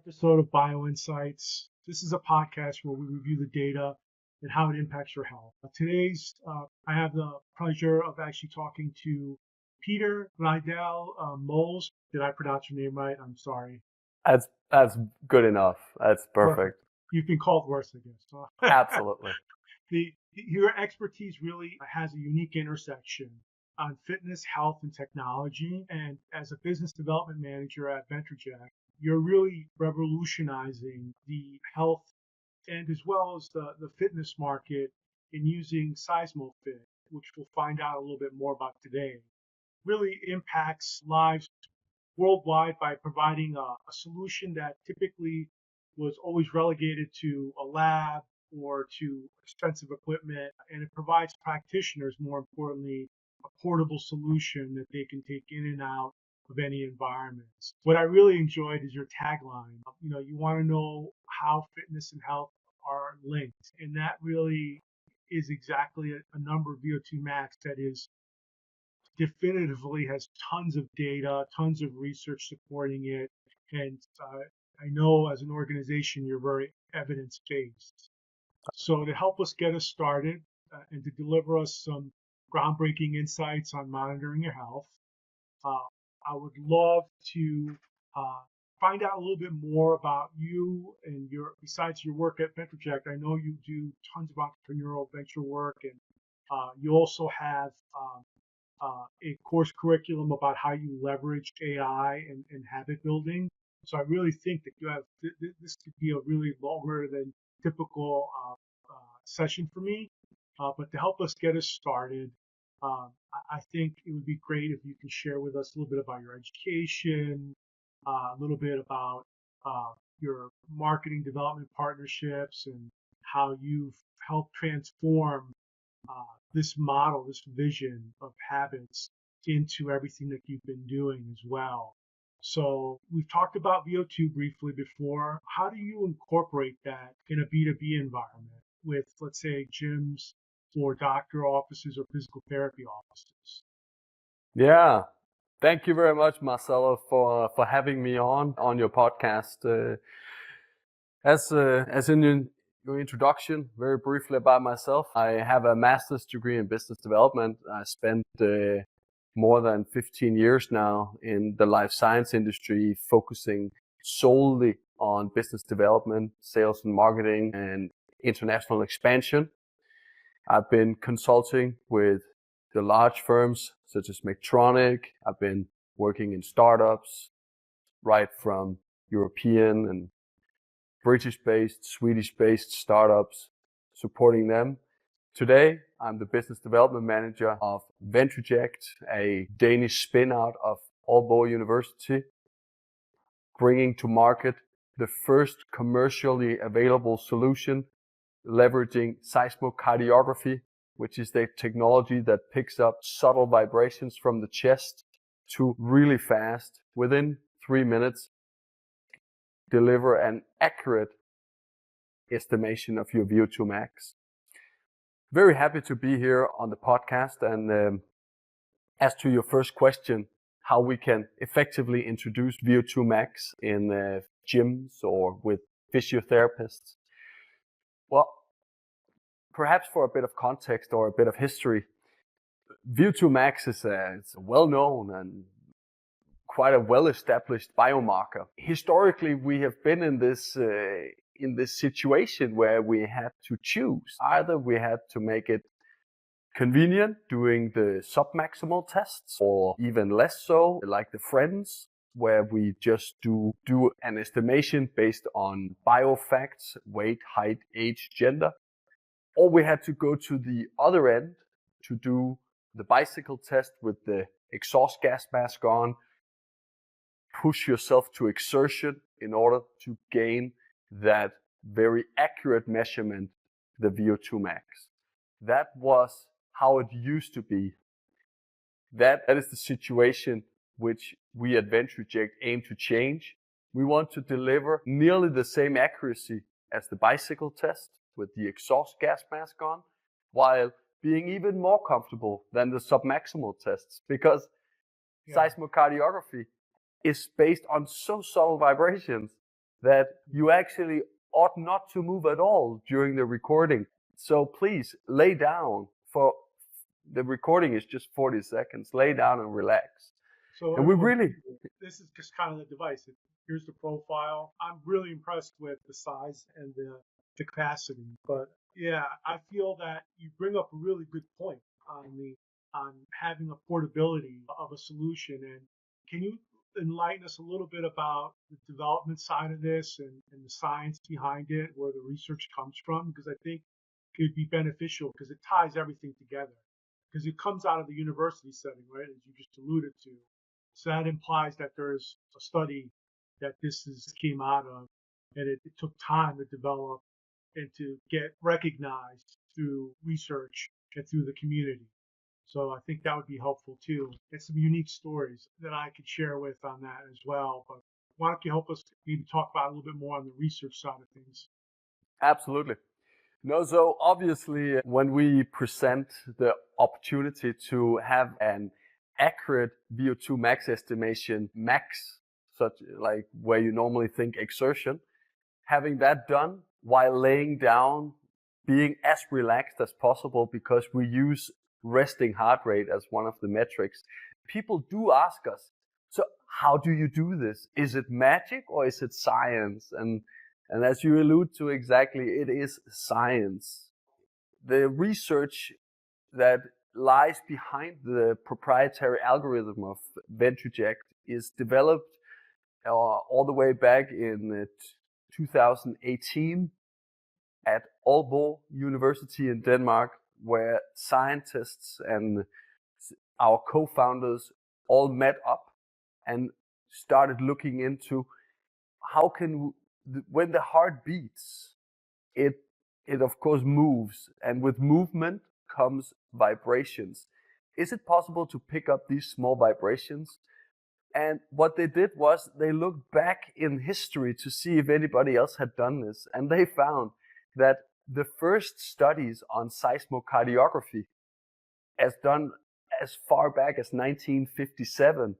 episode of BioInsights. This is a podcast where we review the data and how it impacts your health. I have the pleasure of actually talking to Peter Lydell Moles. Did I pronounce your name right? I'm sorry. That's good enough. That's perfect. You've been called worse, I guess. Absolutely. Your expertise really has a unique intersection on fitness, health, and technology. And as a business development manager at Ventreject, you're really revolutionizing the health and as well as the fitness market in using Seismofit, which we'll find out a little bit more about today. Really impacts lives worldwide by providing a solution that typically was always relegated to a lab or to expensive equipment, and it provides practitioners, more importantly, a portable solution that they can take in and out of any environments. What I really enjoyed is your tagline. You want to know how fitness and health are linked, and that really is exactly a number of VO2 max that is definitively has tons of data, tons of research supporting it, and I know as an organization you're very evidence-based. So to help us started and to deliver us some groundbreaking insights on monitoring your health, I would love to find out a little bit more about you and besides your work at Ventreject. I know you do tons of entrepreneurial venture work, and you also have a course curriculum about how you leverage AI and habit building. So I really think that this could be a really longer than typical session for me. But to help us get us started, I think it would be great if you can share with us a little bit about your education, a little bit about your marketing development partnerships, and how you've helped transform this model, this vision of habits into everything that you've been doing as well. So we've talked about VO2 briefly before. How do you incorporate that in a B2B environment with, let's say, gyms or doctor offices or physical therapy offices? Yeah. Thank you very much, Marcelo, for having me on your podcast. As in your introduction, very briefly about myself, I have a master's degree in business development. I spent more than 15 years now in the life science industry, focusing solely on business development, sales and marketing, and international expansion. I've been consulting with the large firms such as Medtronic. I've been working in startups, right from European and British-based, Swedish-based startups, supporting them. Today, I'm the business development manager of Ventreject, a Danish spin-out of Aalborg University, bringing to market the first commercially available solution leveraging seismocardiography, which is the technology that picks up subtle vibrations from the chest to really fast, within 3 minutes, deliver an accurate estimation of your VO2 max. Very happy to be here on the podcast. And as to your first question, how we can effectively introduce VO2 max in gyms or with physiotherapists. Well, perhaps for a bit of context or a bit of history, VO2 max is it's a well-known and quite a well-established biomarker. Historically, we have been in this situation where we had to choose. Either we had to make it convenient doing the submaximal tests, or even less so, like the Friends, where we just do an estimation based on biofacts, weight, height, age, gender. Or we had to go to the other end to do the bicycle test with the exhaust gas mask on, push yourself to exertion in order to gain that very accurate measurement, the VO2 max. That was how it used to be. That is the situation which we at Ventreject aim to change. We want to deliver nearly the same accuracy as the bicycle test with the exhaust gas mask on, while being even more comfortable than the submaximal tests, because seismocardiography is based on so subtle vibrations that you actually ought not to move at all during the recording. So please lay down. For the recording is just 40 seconds. Lay down and relax. So And we everyone, really, this is just kind of the device. Here's the profile. I'm really impressed with the size and the capacity. But yeah, I feel that you bring up a really good point on having affordability of a solution. And can you enlighten us a little bit about the development side of this and the science behind it, where the research comes from? Because I think it'd be beneficial because it ties everything together. Because it comes out of the university setting, right, as you just alluded to. So that implies that there's a study that came out of, and it took time to develop and to get recognized through research and through the community. So I think that would be helpful too. And some unique stories that I could share with on that as well. But why don't you help us maybe talk about a little bit more on the research side of things? absolutely. No, so obviously, when we present the opportunity to have an accurate VO2 max estimation, max, such like where you normally think exertion, having that done while laying down, being as relaxed as possible, because we use resting heart rate as one of the metrics. People do ask us, so how do you do this? Is it magic or is it science? And as you allude to exactly, it is science. The research that lies behind the proprietary algorithm of Ventreject is developed all the way back in 2018 at Aalborg University in Denmark, where scientists and our co-founders all met up and started looking into how can, when the heart beats, it of course moves, and with movement comes vibrations. Is it possible to pick up these small vibrations? And what they did was they looked back in history to see if anybody else had done this, and they found that the first studies on seismocardiography, as done as far back as 1957.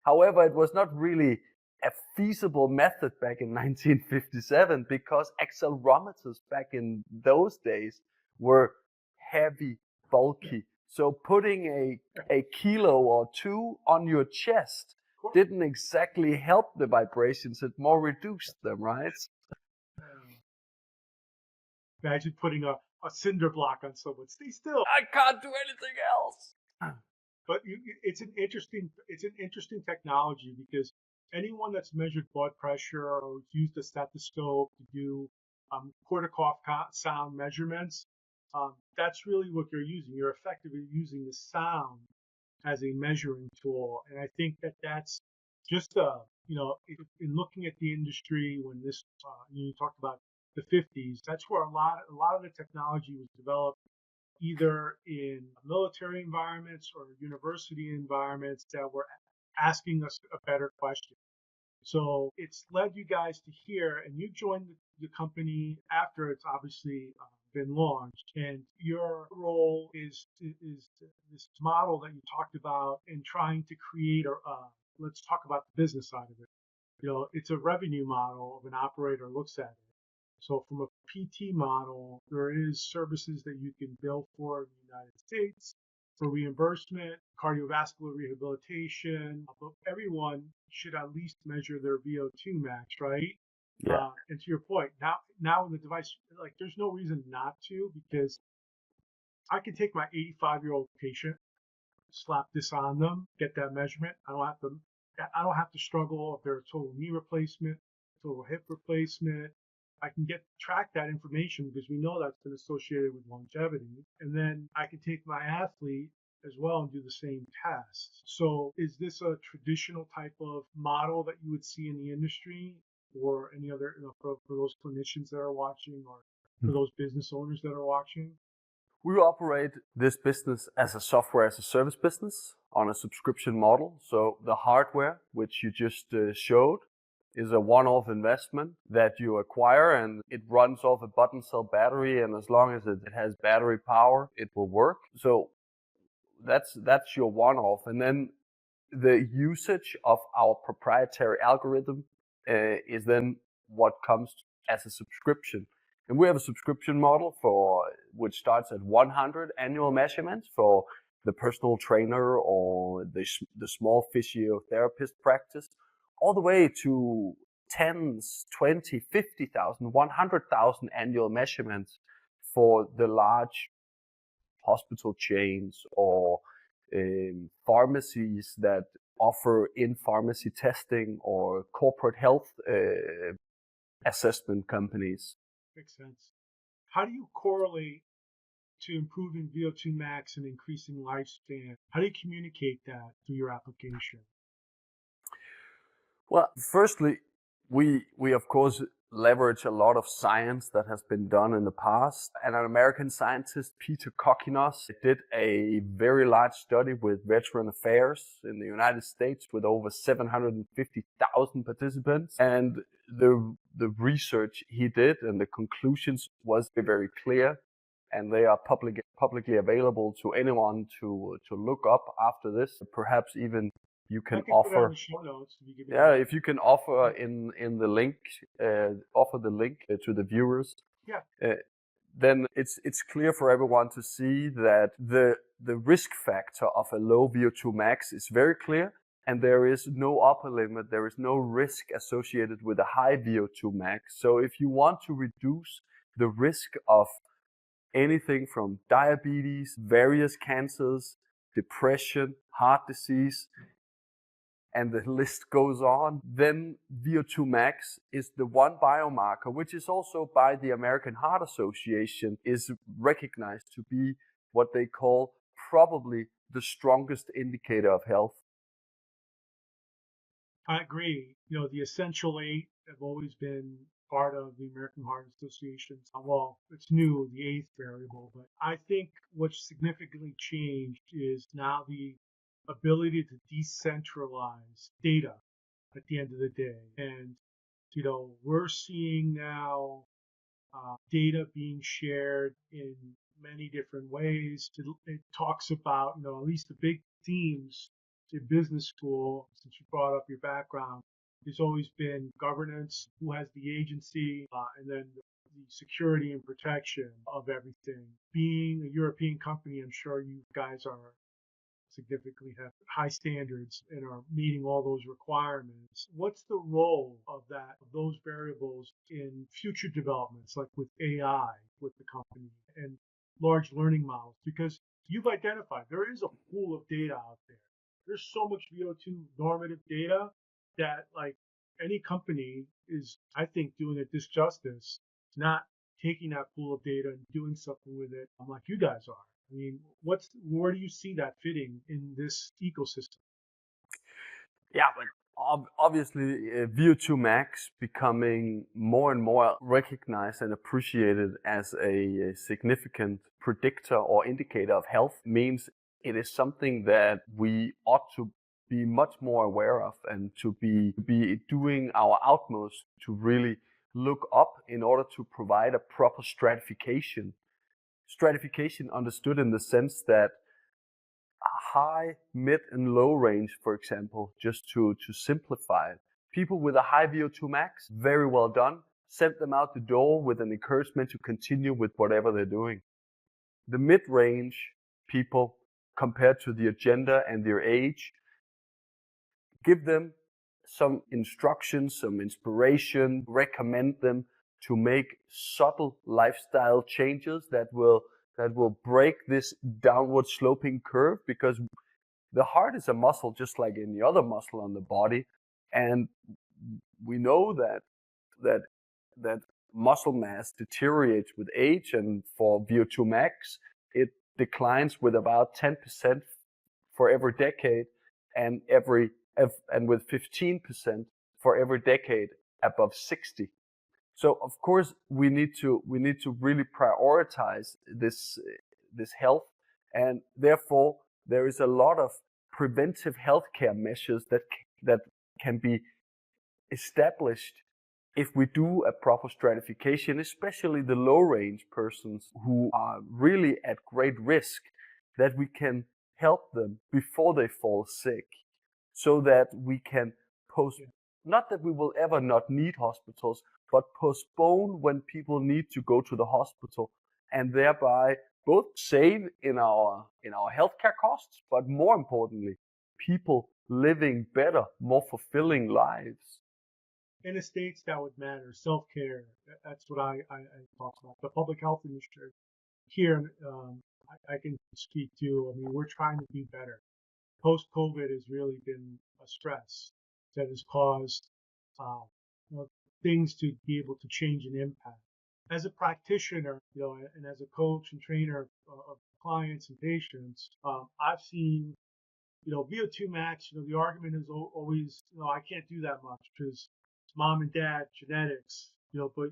However, it was not really a feasible method back in 1957 because accelerometers back in those days were heavy, bulky. So putting a kilo or two on your chest didn't exactly help the vibrations, it more reduced them, right? Imagine putting a cinder block on someone. Stay still. I can't do anything else. But it's an interesting technology because anyone that's measured blood pressure or used a stethoscope to do cortical sound measurements, that's really what you're using. You're effectively using the sound as a measuring tool, and I think that that's just in looking at the industry when this you talked about the 50s, that's where a lot of the technology was developed either in military environments or university environments that were asking us a better question. So it's led you guys to here, and you joined the company after it's obviously been launched. And your role is this model that you talked about in trying to create, or let's talk about the business side of it. It's a revenue model of an operator looks at it. So from a PT model, there is services that you can bill for in the United States for reimbursement, cardiovascular rehabilitation, but everyone should at least measure their VO2 max, right? Yeah. And to your point, now in the device, like there's no reason not to, because I can take my 85-year-old patient, slap this on them, get that measurement. I don't have to struggle if they're a total knee replacement, total hip replacement. I can track that information because we know that's been associated with longevity. And then I can take my athlete as well and do the same tests. So is this a traditional type of model that you would see in the industry, or any other, for those clinicians that are watching, or for those business owners that are watching? We operate this business as a software as a service business on a subscription model. So the hardware, which you just showed, is a one-off investment that you acquire, and it runs off a button cell battery, and as long as it has battery power, it will work. So that's your one-off. And then the usage of our proprietary algorithm is then what comes as a subscription. And we have a subscription model which starts at 100 annual measurements for the personal trainer or the small physiotherapist practice, all the way to tens, 20, 50,000, 100,000 annual measurements for the large hospital chains or pharmacies that offer in-pharmacy testing or corporate health assessment companies. Makes sense. How do you correlate to improving VO2 max and increasing lifespan? How do you communicate that through your application? Well, firstly, we of course leverage a lot of science that has been done in the past. And an American scientist, Peter Kokinos, did a very large study with Veteran Affairs in the United States with over 750,000 participants. And the research he did and the conclusions was very clear. And they are publicly available to anyone to look up after this. Perhaps even you can offer. Put it on the show notes if you give me if you can offer in the link, offer the link to the viewers. Yeah. Then it's clear for everyone to see that the risk factor of a low VO2 max is very clear, and there is no upper limit. There is no risk associated with a high VO2 max. So if you want to reduce the risk of anything from diabetes, various cancers, depression, heart disease, and the list goes on, then VO2 max is the one biomarker, which is also by the American Heart Association, is recognized to be what they call probably the strongest indicator of health. I agree. The essential 8 have always been part of the American Heart Association's, well, it's new, the 8th variable, but I think what's significantly changed is now the ability to decentralize data at the end of the day. And, we're seeing now data being shared in many different ways. It talks about, at least the big themes in business school, since you brought up your background, there's always been governance, who has the agency, and then the security and protection of everything. Being a European company, I'm sure you guys are significantly have high standards and are meeting all those requirements. What's the role of those variables in future developments, like with AI, with the company and large learning models? Because you've identified there is a pool of data out there. There's so much VO2 normative data that like any company is, I think, doing a disjustice, not taking that pool of data and doing something with it like you guys are. I mean, where do you see that fitting in this ecosystem? Yeah, but obviously VO2 max becoming more and more recognized and appreciated as a significant predictor or indicator of health means it is something that we ought to be much more aware of and to be doing our utmost to really look up in order to provide a proper stratification. Stratification understood in the sense that high, mid, and low range, for example, just to simplify it. People with a high VO2 max, very well done. Send them out the door with an encouragement to continue with whatever they're doing. The mid-range people, compared to the agenda and their age, give them some instructions, some inspiration, recommend them to make subtle lifestyle changes that will break this downward sloping curve, because the heart is a muscle just like any other muscle on the body, and we know that muscle mass deteriorates with age, and for VO2 max it declines with about 10% for every decade, and with 15% for every decade above 60. So of course we need to really prioritize this health, and therefore there is a lot of preventive healthcare measures that can be established if we do a proper stratification, especially the low range persons who are really at great risk, that we can help them before they fall sick, so that we can not that we will ever not need hospitals, but postpone when people need to go to the hospital, and thereby both save in our healthcare costs, but more importantly, people living better, more fulfilling lives. In the States, that would matter. Self-care, that's what I talk about. The public health industry here, I can speak to. I mean, we're trying to be better. Post-COVID has really been a stress that has caused things to be able to change and impact. As a practitioner, and as a coach and trainer of clients and patients, I've seen, VO2 max. The argument is always, I can't do that much because mom and dad genetics. But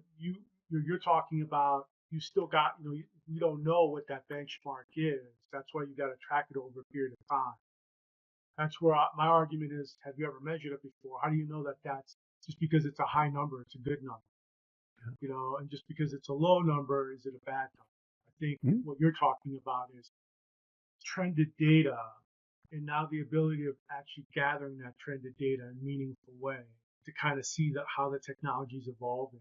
you're talking about, you still got, we don't know what that benchmark is. That's why you got to track it over a period of time. That's where my argument is, have you ever measured it before? How do you know that that's just because it's a high number, it's a good number? And just because it's a low number, is it a bad number? I think what you're talking about is trended data, and now the ability of actually gathering that trended data in a meaningful way to kind of see how the technology is evolving.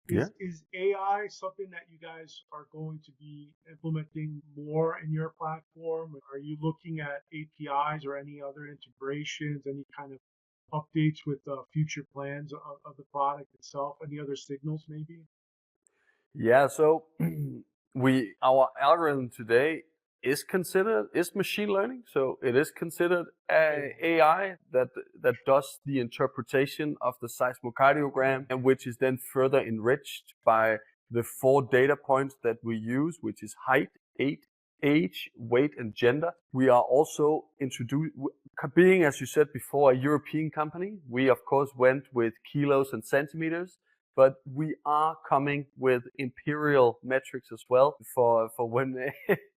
Is AI something that you guys are going to be implementing more in your platform? Are you looking at APIs or any other integrations, any kind of updates with future plans of the product itself? Any other signals maybe? Yeah, so our algorithm today is machine learning, so it is considered AI that does the interpretation of the seismocardiogram, and which is then further enriched by the 4 data points that we use, which is height, age, weight, and gender. We are also being, as you said before, a European company. We of course went with kilos and centimeters, but we are coming with imperial metrics as well for when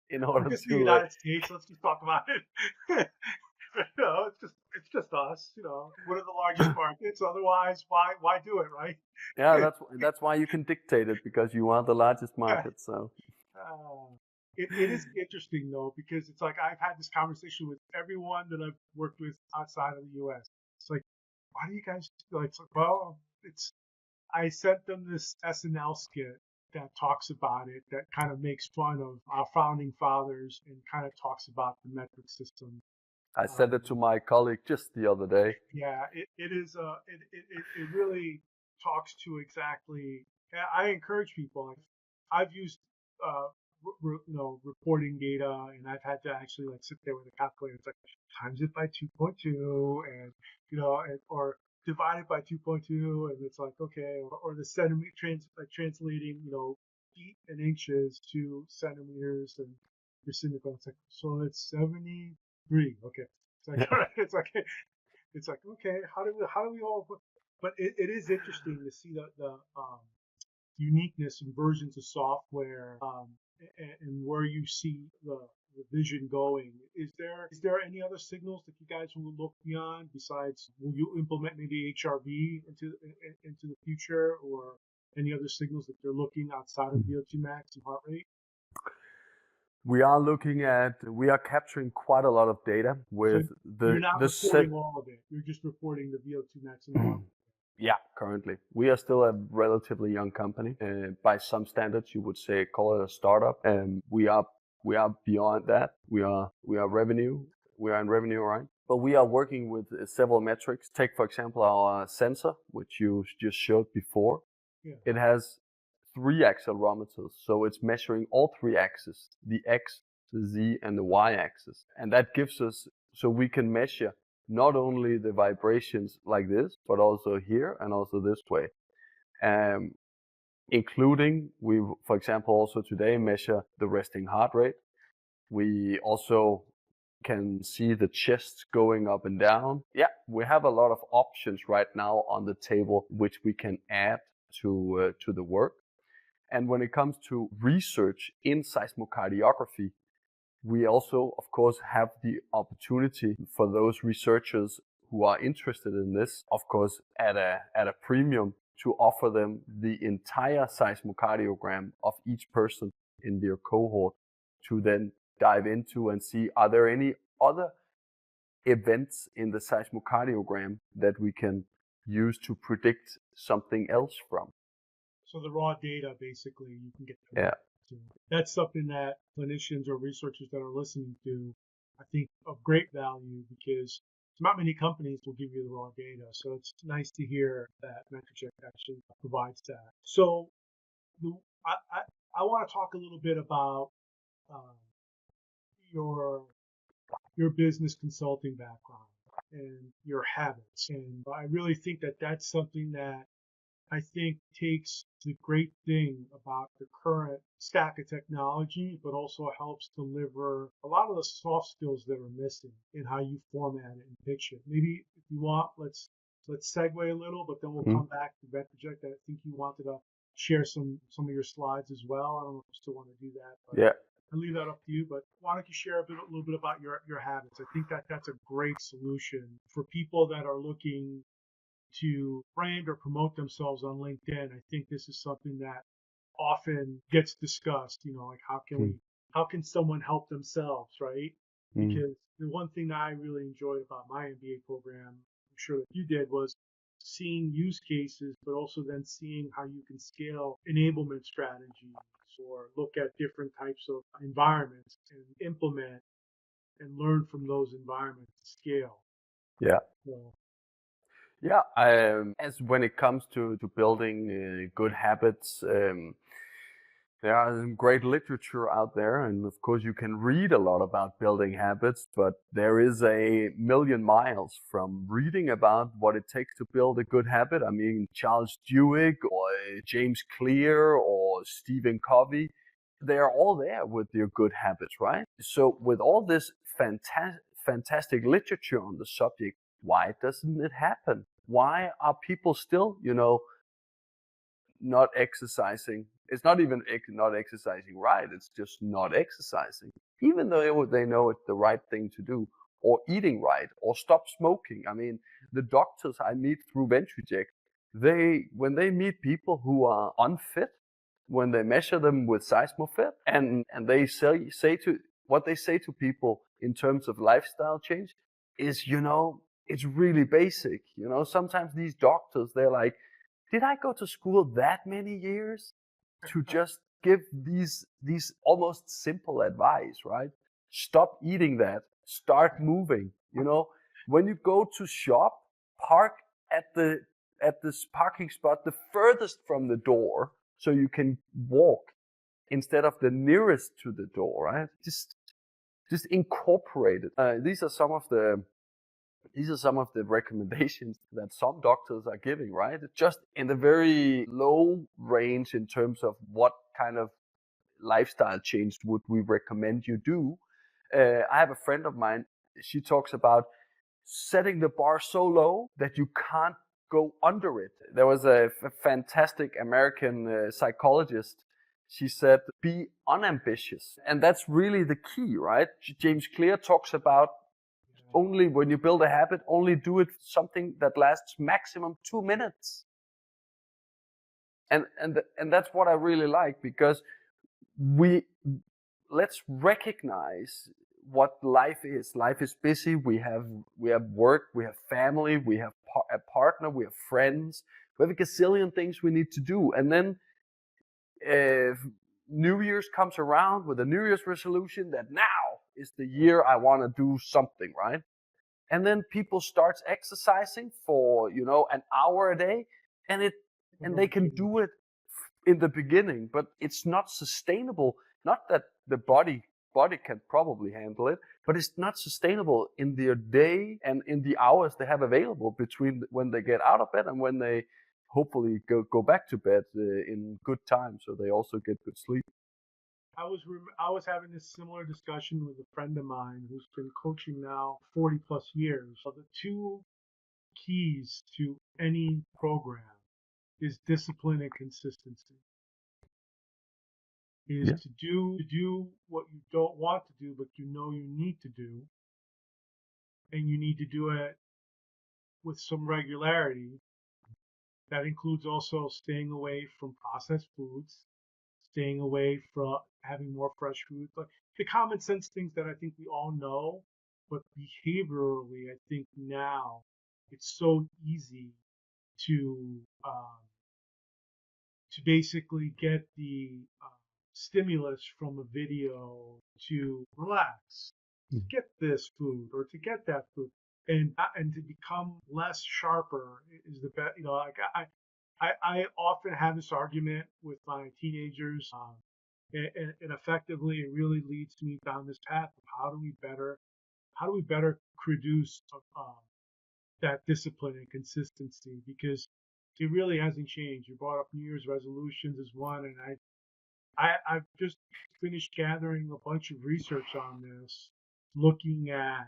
in order just to the United States. Let's just talk about it. It's just us. What are the largest markets? Otherwise, why do it, right? Yeah, that's why you can dictate it, because you are the largest market. So it is interesting though, because it's like I've had this conversation with everyone that I've worked with outside of the U.S. It's like, why do you guys do it? It's like, well, I sent them this SNL skit that talks about it, that kind of makes fun of our founding fathers and kind of talks about the metric system. I sent it to my colleague just the other day. Yeah, it is. It really talks to exactly. I encourage people. I've used reporting data, and I've had to actually sit there with a calculator. It's like times it by 2.2, and or divided by 2.2, and it's like, okay, or the centimeter translating feet and inches to centimeters and reciprocal. It's like, so it's 73. Okay, it's like it's like okay, how do we all? But it is interesting to see the uniqueness and versions of software, and where you see the vision going. Is there any other signals that you guys will look beyond, besides, will you implement maybe HRV into the future, or any other signals that they're looking outside of VO2 max and heart rate? We are capturing quite a lot of data with you're not reporting all of it. You're just reporting the VO2 max and the heart rate. Yeah, currently. We are still a relatively young company. By some standards, you would say, call it a startup. We are beyond that. We are revenue. We are in revenue, right? But we are working with several metrics. Take, for example, our sensor, which you just showed before. Yeah. It has 3 accelerometers, so it's measuring all 3 axes: the X, the Z, and the Y axis. And that gives us, so we can measure not only the vibrations like this, but also here and also this way. Including, we, for example, also today measure the resting heart rate. We also can see the chest going up and down. Yeah, we have a lot of options right now on the table, which we can add to the work. And when it comes to research in seismocardiography, we also, of course, have the opportunity for those researchers who are interested in this, of course, at a premium, to offer them the entire seismocardiogram of each person in their cohort, to then dive into and see, are there any other events in the seismocardiogram that we can use to predict something else from. So the raw data, basically, you can get Yeah. to. That's something that clinicians or researchers that are listening to, I think, of great value because not many companies will give you the raw data. So it's nice to hear that Ventreject actually provides that. So the, I, I, I want to talk a little bit about um, your your business consulting background and your habits. And I really think that that's something that I think takes the great thing about the current stack of technology, but also helps deliver a lot of the soft skills that are missing in how you format it and pitch it. Maybe if you want, let's segue a little, but then we'll come back to Ventreject. I think you wanted to share some of your slides as well. I don't know if you still want to do that, but Yeah. I'll leave that up to you. But why don't you share a little bit about your habits? I think that that's a great solution for people that are looking to brand or promote themselves on LinkedIn. I think this is something that often gets discussed, like how can someone help themselves, right? Because the one thing that I really enjoyed about my MBA program, I'm sure that you did, was seeing use cases, but also then seeing how you can scale enablement strategies or look at different types of environments and implement and learn from those environments to scale. Yeah. So, Yeah, as when it comes to building good habits, there are some great literature out there, and of course you can read a lot about building habits, but there is a million miles from reading about what it takes to build a good habit. I mean, Charles Duhigg or James Clear or Stephen Covey, they are all there with their good habits, right? So with all this fantastic literature on the subject, why doesn't it happen? Why are people still, not exercising? It's not even not exercising right. It's just not exercising, even though they know it's the right thing to do, or eating right, or stop smoking. I mean, the doctors I meet through Ventreject, when they meet people who are unfit, when they measure them with Seismocardiography, and they say to what they say to people in terms of lifestyle change is, it's really basic. Sometimes these doctors, they're like, did I go to school that many years to just give these almost simple advice, right? Stop eating that. Start moving. When you go to shop, park at this parking spot the furthest from the door so you can walk instead of the nearest to the door, right? Just incorporate it. These are some of the recommendations that some doctors are giving, right? Just in the very low range in terms of what kind of lifestyle change would we recommend you do. I have a friend of mine, she talks about setting the bar so low that you can't go under it. There was a fantastic American psychologist. She said, be unambitious. And that's really the key, right? James Clear talks about only when you build a habit, only do it something that lasts maximum 2 minutes. And that's what I really like, because let's recognize what life is. Life is busy. We have work, we have family, we have a partner, we have friends, we have a gazillion things we need to do. And then if New Year's comes around with a New Year's resolution that now is the year I want to do something, right? And then people start exercising for, an hour a day, and they can do it in the beginning, but it's not sustainable. Not that the body can probably handle it, but it's not sustainable in their day and in the hours they have available between when they get out of bed and when they hopefully go back to bed in good time, so they also get good sleep. I was having this similar discussion with a friend of mine who's been coaching now 40 plus years. So the two keys to any program is discipline and consistency. Is Yeah. to do what you don't want to do, but you know you need to do, and you need to do it with some regularity. That includes also staying away from processed foods, staying away from having more fresh foods, like the common sense things that I think we all know, but behaviorally, I think now it's so easy to basically get the stimulus from a video to relax, to get this food or to get that food, and to become less sharper is the best. Like I often have this argument with my teenagers, and effectively it really leads me down this path of how do we better produce that discipline and consistency, because it really hasn't changed. You brought up New Year's resolutions as one, and I've just finished gathering a bunch of research on this, looking at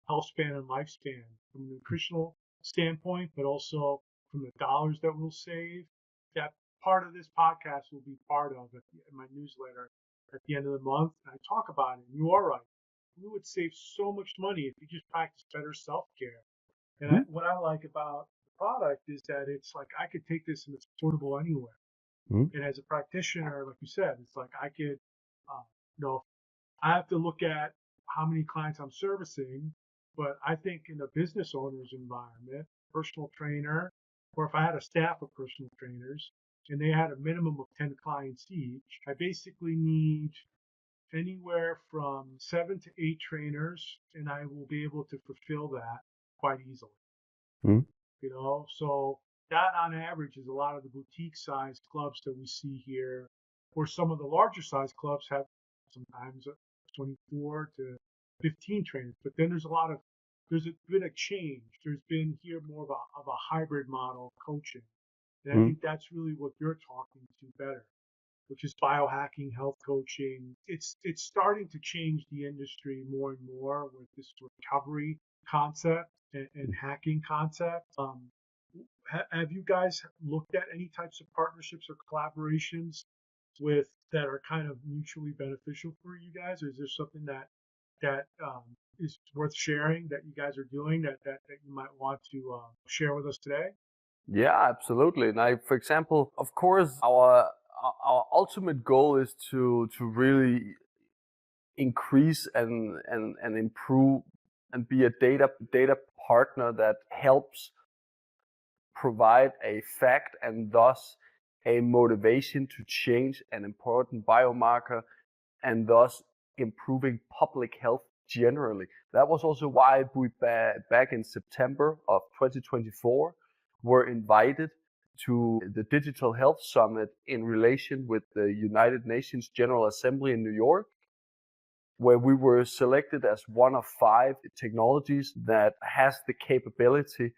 health span and lifespan from a nutritional standpoint, but also from the dollars that we'll save. That part of this podcast will be part of it in my newsletter at the end of the month. And I talk about it. And you are right. We would save so much money if you just practice better self-care. And what I like about the product is that it's like I could take this and it's portable anywhere. And as a practitioner, like you said, it's like I could, I have to look at how many clients I'm servicing, but I think in a business owner's environment, personal trainer, or if I had a staff of personal trainers and they had a minimum of 10 clients each, I basically need anywhere from 7 to 8 trainers, and I will be able to fulfill that quite easily. So that on average is a lot of the boutique size clubs that we see here, or some of the larger size clubs have sometimes 24 to 15 trainers. But then there's been a change. There's been here more of a hybrid model of coaching. And I think that's really what you're talking to better, which is biohacking, health coaching. It's starting to change the industry more and more with this recovery concept and hacking concept. Have you guys looked at any types of partnerships or collaborations that are kind of mutually beneficial for you guys? Or is there something that is worth sharing that you guys are doing that you might want to share with us today? Yeah, absolutely. Now, for example, of course, our ultimate goal is to really increase and improve and be a data partner that helps provide a fact and thus a motivation to change an important biomarker and thus improving public health generally. That was also why we back in September of 2024 were invited to the Digital Health Summit in relation with the United Nations General Assembly in New York, where we were selected as one of 5 technologies that has the capability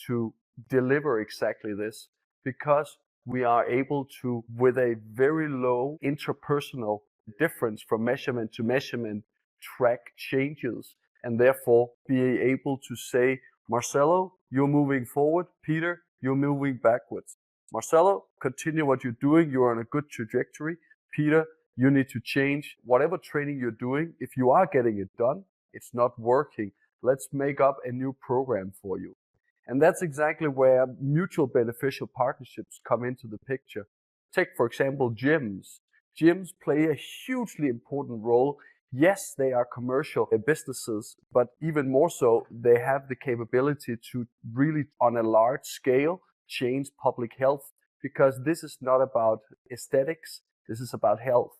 to deliver exactly this, because we are able to, with a very low interpersonal difference from measurement to measurement, track changes and therefore be able to say, Marcelo, you're moving forward. Peter, you're moving backwards. Marcelo, continue what you're doing. You're on a good trajectory. Peter, you need to change whatever training you're doing. If you are getting it done, it's not working. Let's make up a new program for you. And that's exactly where mutual beneficial partnerships come into the picture. Take, for example, gyms. Gyms play a hugely important role. Yes, they are commercial businesses, but even more so, they have the capability to really, on a large scale, change public health, because this is not about aesthetics, this is about health.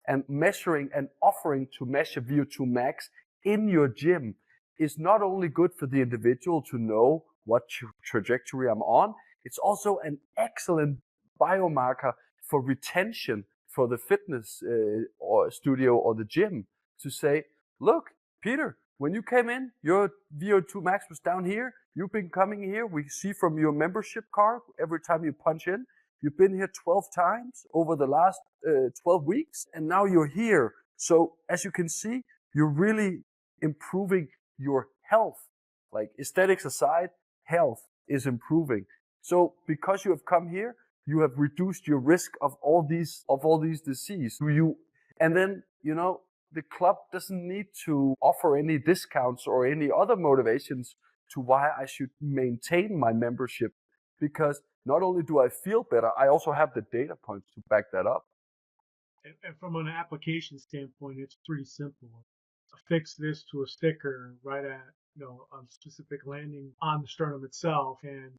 And measuring and offering to measure VO2 max in your gym is not only good for the individual to know what trajectory I'm on, it's also an excellent biomarker for retention for the fitness or studio or the gym to say, look, Peter, when you came in, your VO2 max was down here. You've been coming here. We see from your membership card, every time you punch in, you've been here 12 times over the last 12 weeks, and now you're here. So as you can see, you're really improving your health. Like aesthetics aside, health is improving. So because you have come here, you have reduced your risk of all these diseases. And then, the club doesn't need to offer any discounts or any other motivations to why I should maintain my membership, because not only do I feel better, I also have the data points to back that up. And from an application standpoint, it's pretty simple. Affix this to a sticker right at a specific landing on the sternum itself, and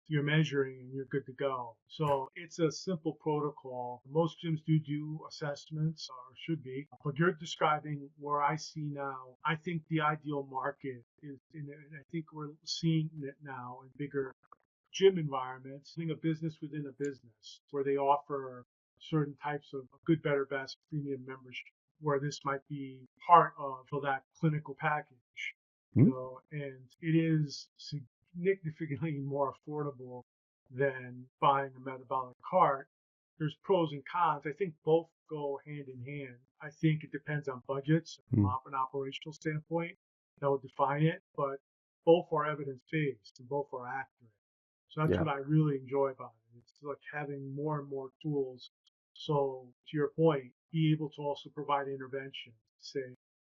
you're measuring and you're good to go. So it's a simple protocol. Most gyms do assessments, or should be, but you're describing where I see now. I think the ideal market is in it, and I think we're seeing it now in bigger gym environments, being a business within a business where they offer certain types of good, better, best premium membership, where this might be part of that clinical package, and it is significantly more affordable than buying a metabolic cart. There's pros and cons. I think both go hand in hand. I think it depends on budgets from an operational standpoint that will define it, but both are evidence-based and both are accurate. So that's what I really enjoy about it. It's like having more and more tools. So to your point, be able to also provide intervention. Say,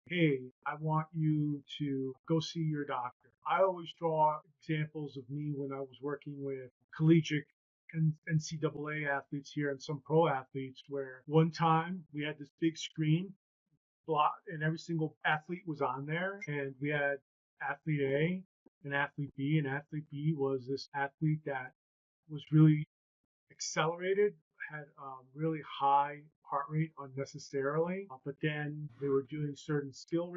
hey, I want you to go see your doctor. I always draw examples of me when I was working with collegiate and NCAA athletes here and some pro athletes, where one time we had this big screen and every single athlete was on there, and we had athlete A and athlete B, and athlete B was this athlete that was really accelerated, had really high heart rate unnecessarily, but then they were doing certain skill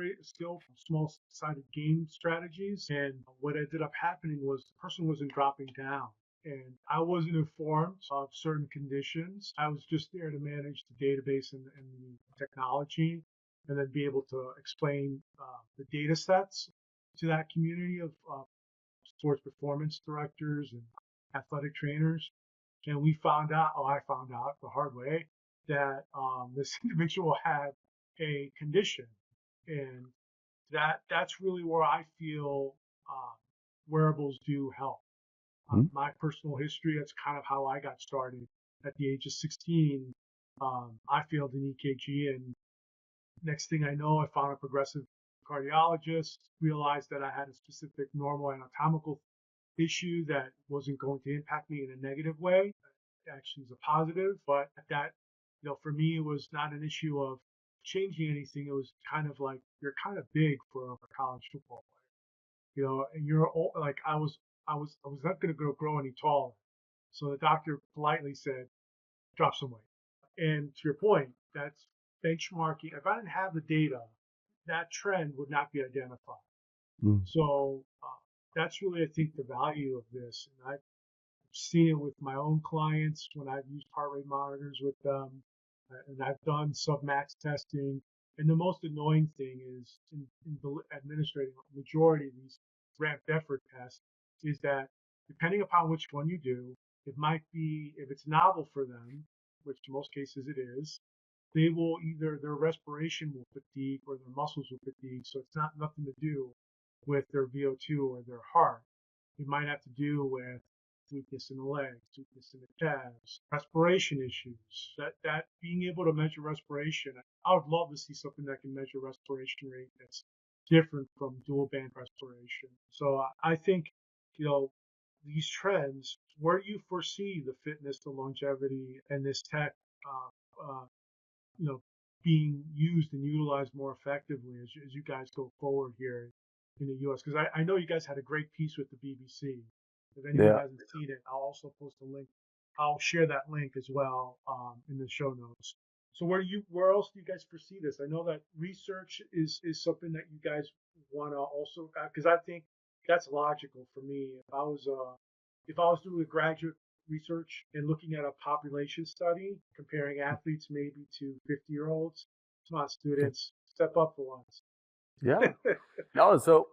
small-sided game strategies, and what ended up happening was the person wasn't dropping down. And I wasn't informed of certain conditions. I was just there to manage the database and the technology, and then be able to explain the data sets to that community of sports performance directors and athletic trainers. And I found out the hard way that this individual had a condition, and that's really where I feel wearables do help. My personal history, that's kind of how I got started. At the age of 16, I failed an EKG, and next thing I know, I found a progressive cardiologist, realized that I had a specific normal anatomical issue that wasn't going to impact me in a negative way. It actually was a positive, but that, for me, it was not an issue of changing anything. It was kind of like, you're kind of big for a college football player, and you're old, like I was not going to grow any taller. So the doctor politely said, drop some weight. And to your point, that's benchmarking. If I didn't have the data, that trend would not be identified. So that's really, I think, the value of this. And I've seen it with my own clients when I've used heart rate monitors with them, and I've done submax testing. And the most annoying thing is in administrating a majority of these ramped effort tests is that depending upon which one you do, it might be, if it's novel for them, which in most cases it is, they will either, their respiration will fatigue or their muscles will fatigue. So it's not nothing to do with their VO2 or their heart. It might have to do with weakness in the legs, weakness in the calves, respiration issues. That being able to measure respiration, I would love to see something that can measure respiration rate that's different from dual band respiration. So I think, these trends, where do you foresee the fitness, the longevity, and this tech, being used and utilized more effectively as you guys go forward here in the U.S.? Because I know you guys had a great piece with the BBC. If anyone hasn't seen it, I'll also post a link. I'll share that link as well in the show notes. So where else do you guys foresee this? I know that research is something that you guys want to also, because I think that's logical for me. If I was doing a graduate research and looking at a population study comparing athletes maybe to 50-year-olds, come on, students, step up for once. Yeah. No, so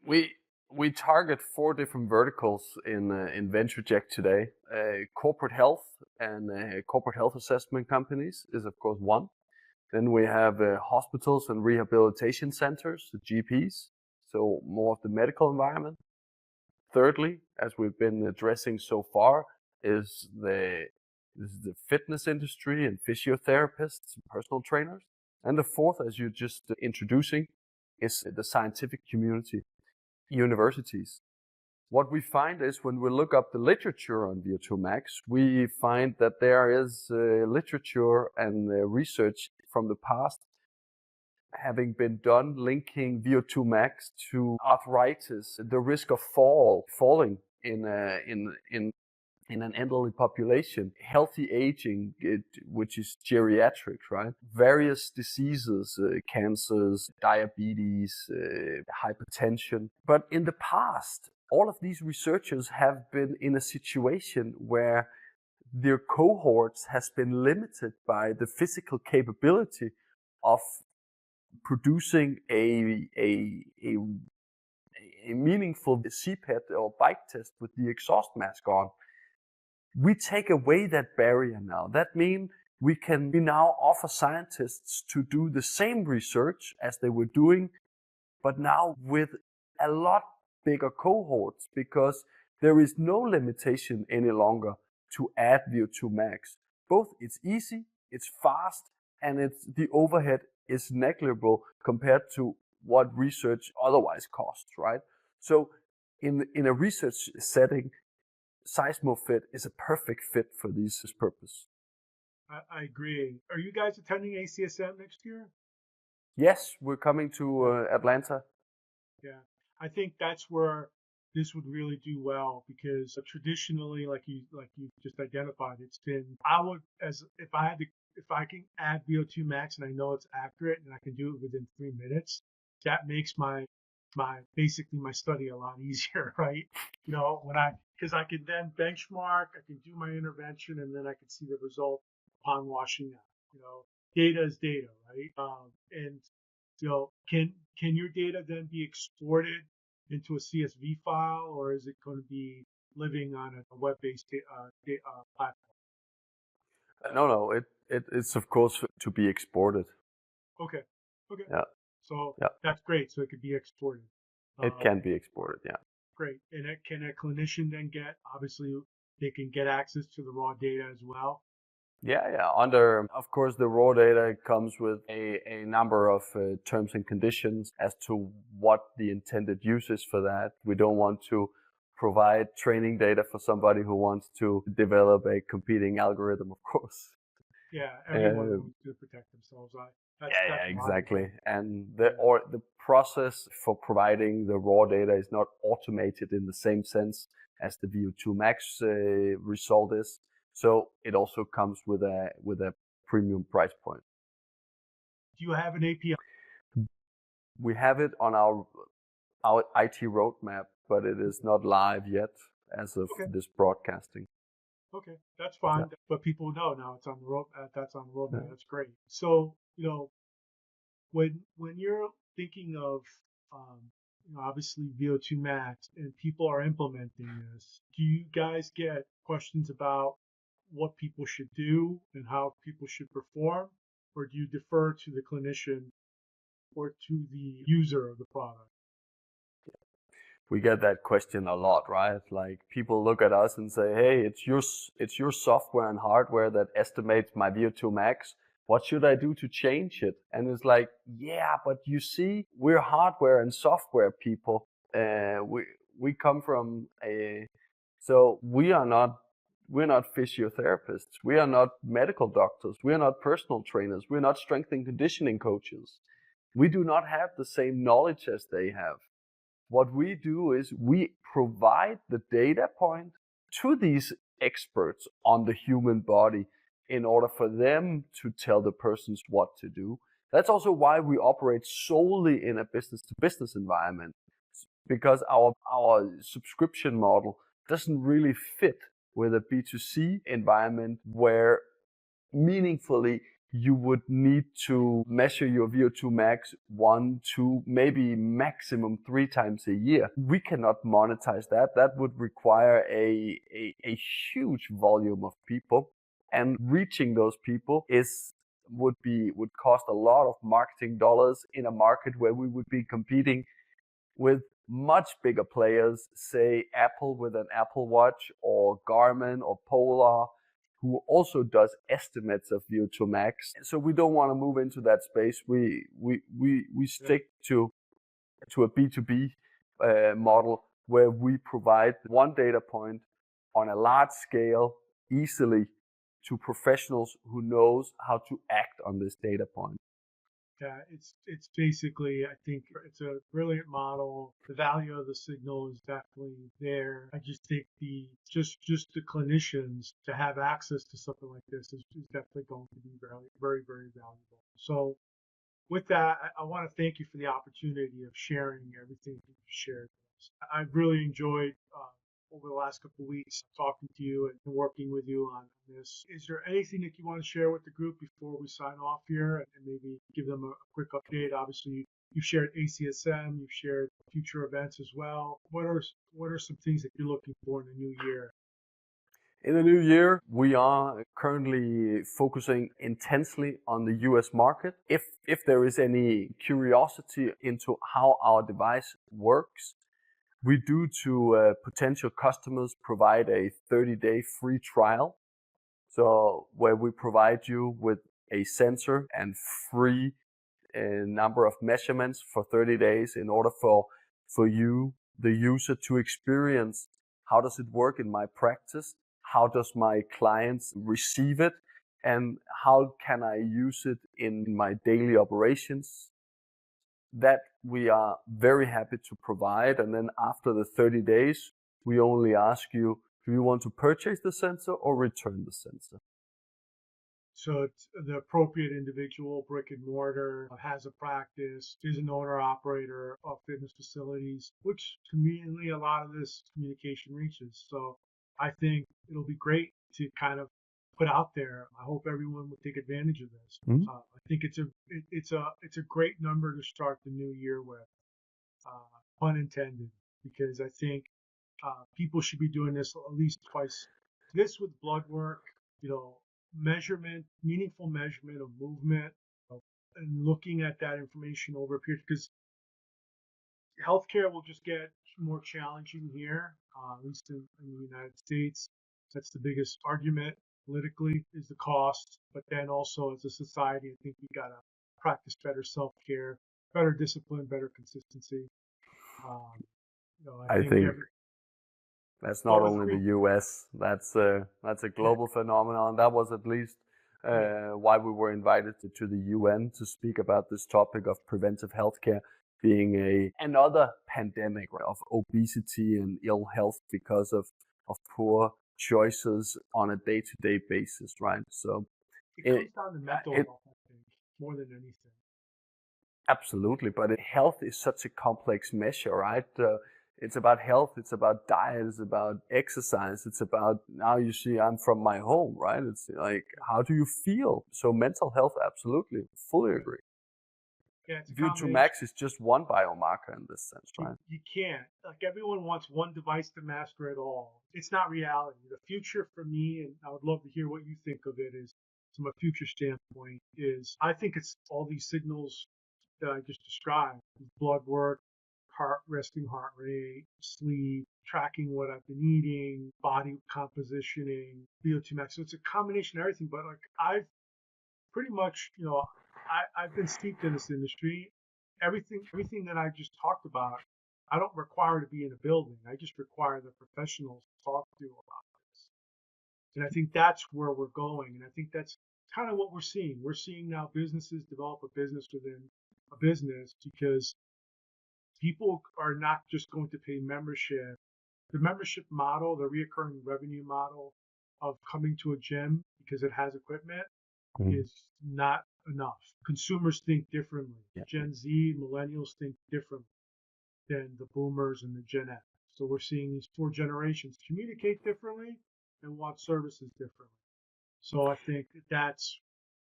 we target 4 different verticals in Ventreject today. Corporate health and corporate health assessment companies is of course one. Then we have hospitals and rehabilitation centers, the GPs, so more of the medical environment. Thirdly, as we've been addressing so far, is the fitness industry and physiotherapists and personal trainers. And the fourth, as you're just introducing, is the scientific community, universities. What we find is when we look up the literature on VO2 max, we find that there is literature and research from the past having been done linking VO2 max to arthritis, the risk of falling in an elderly population, healthy aging, which is geriatrics, right? Various diseases, cancers, diabetes, hypertension. But in the past, all of these researchers have been in a situation where their cohorts has been limited by the physical capability of producing a meaningful CPET or bike test with the exhaust mask on. We take away that barrier now. That means we now offer scientists to do the same research as they were doing, but now with a lot bigger cohorts, because there is no limitation any longer to add VO2 max. Both it's easy, it's fast, and the overhead is negligible compared to what research otherwise costs, right? So in a research setting, SeismoFit is a perfect fit for this purpose. I agree. Are you guys attending ACSM next year? Yes, we're coming to Atlanta. Yeah, I think that's where this would really do well, because traditionally, like you just identified, it's been, I would, as if I can add VO2 max and I know it's accurate and I can do it within 3 minutes, that makes basically my study a lot easier, right? Because I can then benchmark, I can do my intervention, and then I can see the result upon washing out. Data is data, right? And can your data then be exported into a CSV file, or is it going to be living on a web-based platform? No, it's of course to be exported. Okay. Yeah. So yeah. That's great. So it could be exported. It can be exported, yeah. Great. And can a clinician then obviously they can get access to the raw data as well? Yeah. Of course, the raw data comes with a number of terms and conditions as to what the intended use is for that. We don't want to provide training data for somebody who wants to develop a competing algorithm, of course. Yeah, everyone wants to protect themselves. Yeah, exactly. And the process for providing the raw data is not automated in the same sense as the VO2 max result is. So it also comes with a premium price point. Do you have an API? We have it on our IT roadmap, but it is not live yet as of this broadcasting. Okay, that's fine. Yeah. But people know now it's on the road. That's on the roadmap. Yeah. That's great. So when you're thinking of obviously VO2 max and people are implementing this, do you guys get questions about what people should do and how people should perform, or do you defer to the clinician or to the user of the product? We get that question a lot, right? Like people look at us and say, "Hey, it's your software and hardware that estimates my VO2 max. What should I do to change it?" And it's like, yeah, but you see, we're hardware and software people. We come from so we're not physiotherapists. We are not medical doctors. We are not personal trainers. We're not strength and conditioning coaches. We do not have the same knowledge as they have. What we do is we provide the data point to these experts on the human body in order for them to tell the persons what to do. That's also why we operate solely in a business-to-business environment, because our subscription model doesn't really fit with a B2C environment where meaningfully you would need to measure your VO2 max 1, 2, maybe maximum 3 times a year. We cannot monetize that. That would require a huge volume of people, and reaching those people would cost a lot of marketing dollars in a market where we would be competing with much bigger players, say Apple with an Apple Watch, or Garmin or Polar, who also does estimates of VO2 max. So we don't want to move into that space. We stick to a B2B model where we provide one data point on a large scale easily to professionals who knows how to act on this data point. Yeah, it's basically, I think it's a brilliant model. The value of the signal is definitely there. I just think the just the clinicians to have access to something like this is definitely going to be very very very valuable. So with that, I want to thank you for the opportunity of sharing everything that you've shared with us. I've really enjoyed over the last couple of weeks talking to you and working with you on this. Is there anything that you want to share with the group before we sign off here and maybe give them a quick update? Obviously, you've shared ACSM, you've shared future events as well. What are some things that you're looking for in the new year? In the new year, we are currently focusing intensely on the US market. If there is any curiosity into how our device works, we do to potential customers provide a 30-day free trial. So where we provide you with a sensor and free number of measurements for 30 days in order for you, the user, to experience how does it work in my practice, how does my clients receive it, and how can I use it in my daily operations. That we are very happy to provide. And then after the 30 days, we only ask you, do you want to purchase the sensor or return the sensor? So it's the appropriate individual, brick and mortar, has a practice, is an owner operator of fitness facilities, which conveniently a lot of this communication reaches. So I think it'll be great to kind of put out there. I hope everyone will take advantage of this. Mm-hmm. I think it's a great number to start the new year with, pun intended, because I think people should be doing this at least twice. This with blood work, measurement, meaningful measurement of movement, and looking at that information over a period, because healthcare will just get more challenging here, at least in the United States. That's the biggest argument politically is the cost, but then also as a society, I think we gotta practice better self-care, better discipline, better consistency. Um, I I think think that's not over only three. the US, that's a global phenomenon. That was at least why we were invited to the UN to speak about this topic of preventive healthcare being another pandemic of obesity and ill health because of poor choices on a day-to-day basis, right? So It it, comes down to mental it health, I think, more than anything. absolutely, but health is such a complex measure, right? It's about health, it's about diet, it's about exercise, it's about, now you see, I'm from my home, right? It's like, how do you feel? So mental health, absolutely, fully Right. agree. Yeah, it's a VO2 combination. max is just one biomarker in this sense, You, right? you can't. Like everyone wants one device to master it all. It's not reality. The future for me, and I would love to hear what you think of it, is from a future standpoint, is I think it's all these signals that I just described: blood work, resting heart rate, sleep, tracking what I've been eating, body compositioning, VO2 max. So it's a combination of everything. But like I've pretty much, I've been steeped in this industry. Everything that I just talked about, I don't require to be in a building. I just require the professionals to talk to about this. And I think that's where we're going. And I think that's kind of what we're seeing. We're seeing now businesses develop a business within a business because people are not just going to pay membership. The membership model, the reoccurring revenue model of coming to a gym because it has equipment Mm. is not enough. Consumers think differently. Yeah. Gen Z, millennials think differently than the boomers and the Gen X. So we're seeing these four generations communicate differently and want services differently. So I think that's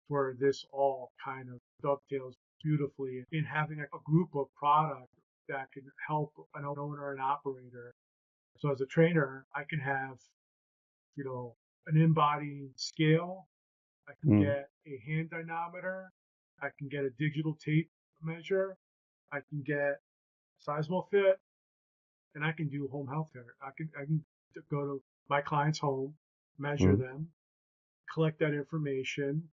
where this all kind of dovetails beautifully in having a group of product that can help an owner and operator. So as a trainer, I can have, an in-body scale. I can Mm. get a hand dynamometer. I can get a digital tape measure. I can get Seismofit, and I can do home health care. I can go to my client's home, measure Mm. them, collect that information,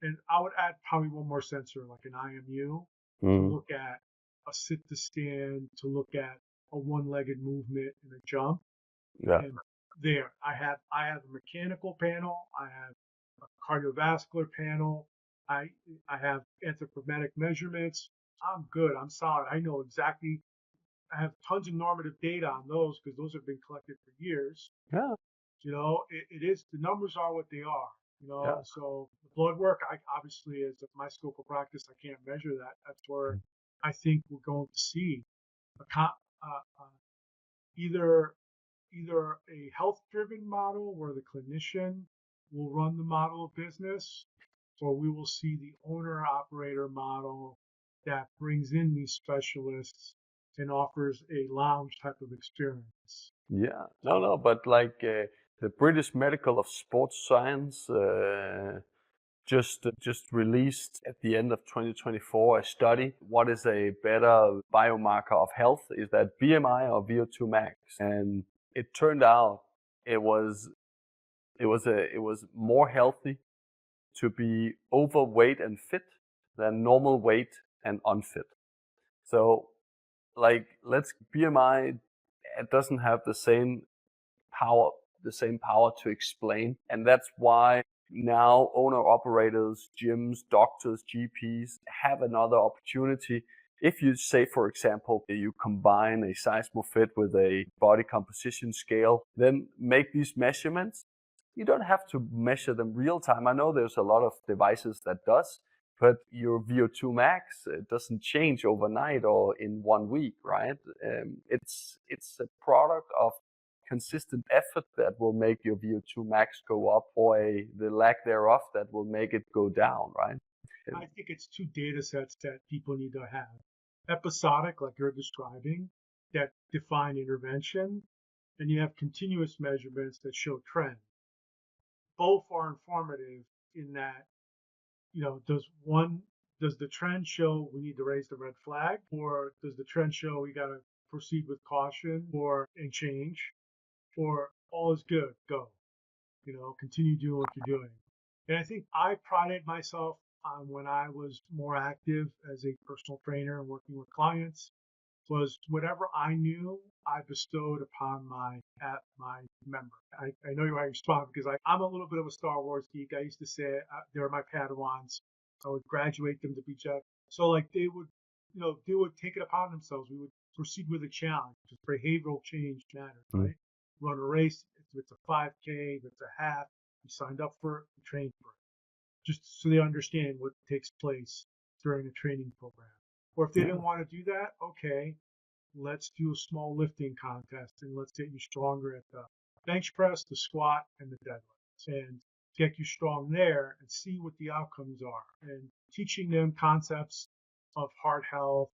and I would add probably one more sensor, like an IMU, to Mm. look at a sit to stand, to look at a one-legged movement in a jump. Yeah. And there, I have a mechanical panel, I have a cardiovascular panel, I I have anthropometric measurements. I'm good. I'm solid. I know exactly. I have tons of normative data on those because those have been collected for years. Yeah, It is the numbers are what they are. yeah, So the blood work, I obviously is my scope of practice. I can't measure that. That's where I think we're going to see a either a health-driven model where the clinician will run the model of business, or we will see the owner-operator model that brings in these specialists and offers a lounge type of experience. yeah. No, no, but like the British Medical of Sports Science just released at the end of 2024 a study. What is a better biomarker of health? Is that BMI or VO2 max? And it turned out it was it was more healthy to be overweight and fit than normal weight and unfit. So like let's BMI, it doesn't have power the same power to explain, and that's why now owner operators, gyms, doctors, GPs have another opportunity. If you say, for example, you combine a Seismofit with a body composition scale, then make these measurements. You don't have to measure them real time. I know there's a lot of devices that does, but your VO2 max doesn't change overnight or in 1 week, right? It's a product of consistent effort that will make your VO2 max go up, or the lack thereof that will make it go down, right? I think it's two data sets that people need to have. Episodic, like you're describing, that define intervention, and you have continuous measurements that show trend. Both are informative in that, does the trend show we need to raise the red flag, or does the trend show we got to proceed with caution or and change, or all is good, go, continue doing what you're doing. And I think I prided myself on when I was more active as a personal trainer and working with clients was whatever I knew, I bestowed upon my member. I know you might respond because I'm a little bit of a Star Wars geek. I used to say they're my Padawans. I would graduate them to be Jedi. So like they would take it upon themselves. We would proceed with a challenge. Behavioral change matters, right? Run a race. If it's a 5K, if it's a half, you signed up for it, you trained for it. Just so they understand what takes place during a training program. Or if they didn't want to do that, okay, let's do a small lifting contest and let's get you stronger at the bench press, the squat, and the deadlifts, and get you strong there and see what the outcomes are. And teaching them concepts of heart health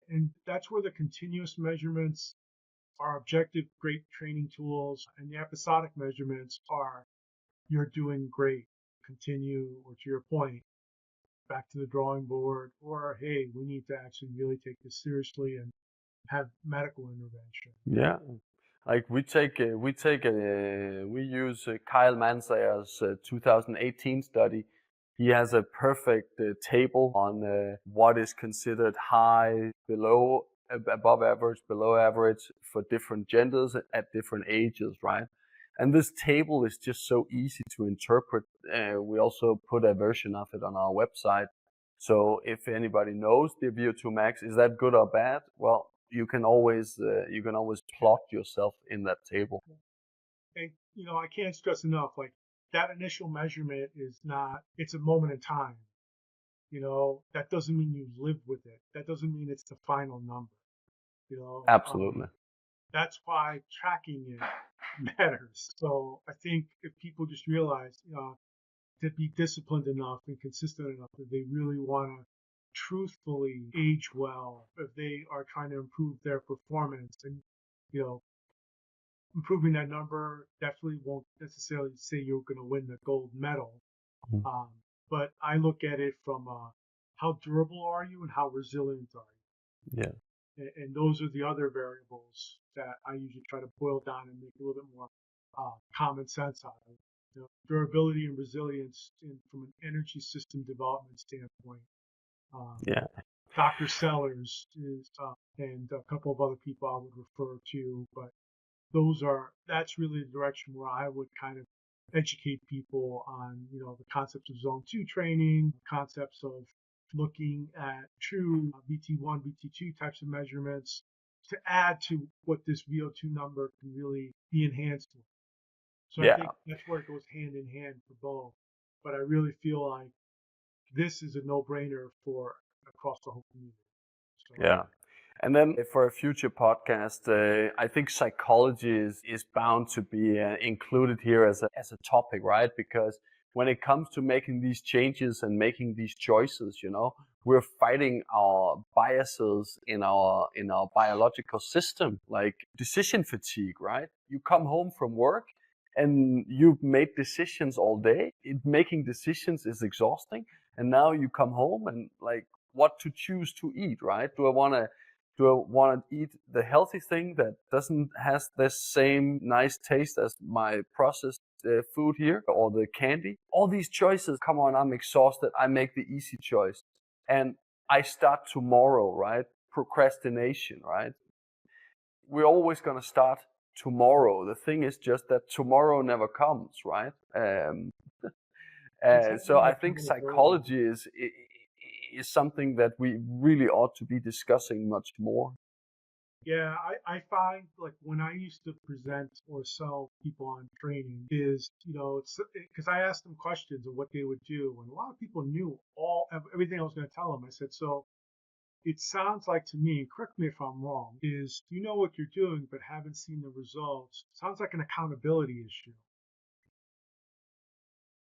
and that's where the continuous measurements are objective, great training tools, and the episodic measurements are you're doing great. Continue, or to your point, back to the drawing board, or hey, we need to actually really take this seriously and have medical intervention. Yeah, like we use Kyle Mansayer's 2018 study. He has a perfect table on what is considered high, below, above average, below average for different genders at different ages, right? And this table is just so easy to interpret. We also put a version of it on our website. So if anybody knows the VO2 max, is that good or bad? Well, you can always plot yourself in that table. And I can't stress enough, like that initial measurement is not, it's a moment in time. That doesn't mean you live with it. That doesn't mean it's the final number. You know, um, Absolutely. that's why tracking it matters. So I think if people just realize, to be disciplined enough and consistent enough that they really want to truthfully age well, if they are trying to improve their performance, and you know, improving that number definitely won't necessarily say you're going to win the gold medal. Mhm. Um, but I look at it from how durable are you and how resilient are Yeah. you? And those are the other variables that I usually try to boil down and make a little bit more common sense out of. Durability and resilience from an energy system development standpoint. Um, Yeah. Dr. Sellers is, and a couple of other people I would refer to, but that's really the direction where I would kind of educate people on, the concepts of zone 2 training, concepts of looking at true BT1, BT2 types of measurements to add to what this VO2 number can really be enhanced with. So I Yeah. think that's where it goes hand in hand for both. But I really feel like this is a no-brainer for across the whole community. So, Yeah. And then for a future podcast, I think psychology is bound to be included here as a topic, right? Because when it comes to making these changes and making these choices, we're fighting our biases in our biological system, like decision fatigue, right? You come home from work and you've made decisions all day. Making decisions is exhausting. And now you come home and like what to choose to eat, right? Do I want to eat the healthy thing that doesn't has the same nice taste as my processed food here, or the candy? All these choices, come on, I'm exhausted. I make the easy choice. And I start tomorrow, right? Procrastination, right? We're always going to start tomorrow. The thing is just that tomorrow never comes, right? So I think psychology is something that we really ought to be discussing much more. Yeah, I find like when I used to present or sell people on training is, it's because I asked them questions of what they would do, and a lot of people knew everything I was going to tell them. I said, so it sounds like to me, correct me if I'm wrong, is you know what you're doing but haven't seen the results. Sounds like an accountability issue.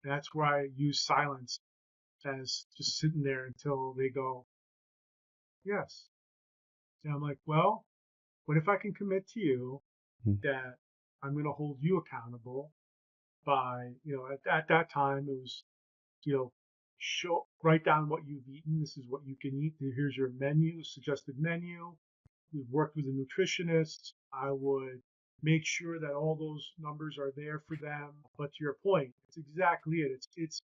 That's where I use silence as just sitting there until they go, yes. And I'm like, well, what if I can commit to you that I'm going to hold you accountable by, at that time it was, write down what you've eaten. This is what you can eat. Here's your menu, suggested menu. We've worked with a nutritionist. I would make sure that all those numbers are there for them. But to your point, it's exactly it. It's